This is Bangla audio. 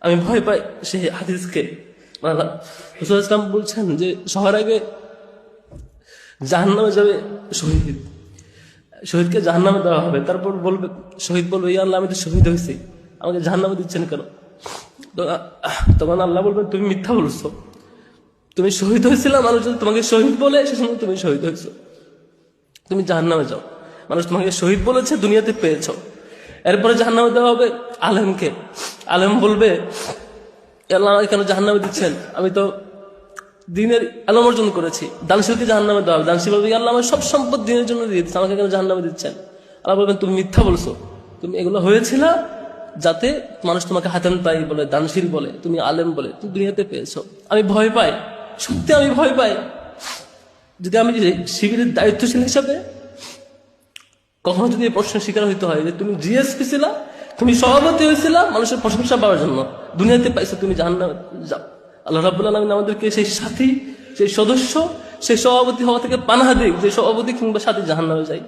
আমি ভয় পাই সেই হাদিসকে। রাসূল ইসলাম বলছেন যে সবার আগে জাহান্নামে যাবে শহীদ, শহীদকে জাহান্নামে দেওয়া হবে। তারপর বলবে, শহীদ বলবে, ইয়া আল্লাহ আমি তো শহীদ হয়েছি, আমাকে জাহান্নামে দিচ্ছেন কেন? তখন আল্লাহ বলবেন, তুমি মিথ্যা বলছো, তুমি শহীদ হয়েছিল, মানুষ যদি তোমাকে শহীদ বলে সে সময় তুমি শহীদ হয়েছো, তুমি জাহান্নামে যাও। মানুষ তোমাকে শহীদ বলেছে, দুনিয়াতে পেয়েছো। এরপরে জাহান্নামে দেওয়া হবে আলেমকে। আলেম বলবে, আল্লাহ আমাকে কেন জাহান্নামে দিচ্ছেন, আমি তো দিনের আলম অর্জন করেছি। দানশীলকে জাহান্নামে দেওয়া হবে। দানশীল বলবে, আল্লাহ আমার সব সম্পদ দিনের জন্য দিয়ে দিচ্ছে, আমাকে কেন জাহান্নামে দিচ্ছেন? আল্লাহ বলবেন, তুমি মিথ্যা বলছো, তুমি এগুলো হয়েছিল যাতে মানুষ তোমাকে হাতেম তাই বলে, দানশীল বলে, তুমি আলেম বলে, তুমি দুনিয়াতে পেয়েছো। আমি ভয় পাই, সত্যি আমি ভয় পাই, যদি আমি শিবিরের দায়িত্বশীল হিসাবে কখনো যদি এই প্রশ্নের শিকার হইতে হয় যে তুমি জিএসপি ছিলা, তুমি সভাপতি হয়েছিলা মানুষের প্রশংসা পাওয়ার জন্য, দুনিয়াতে পাইছো তুমি জাহান্নামে যাও। আল্লাহ রাব্বুল আলামিন আমাদেরকে সেই সাথী, সেই সদস্য, সেই সভাপতি হওয়া থেকে পানাহা দিক, যে সভাপতি কিংবা সাথী জাহান্নামে যায়।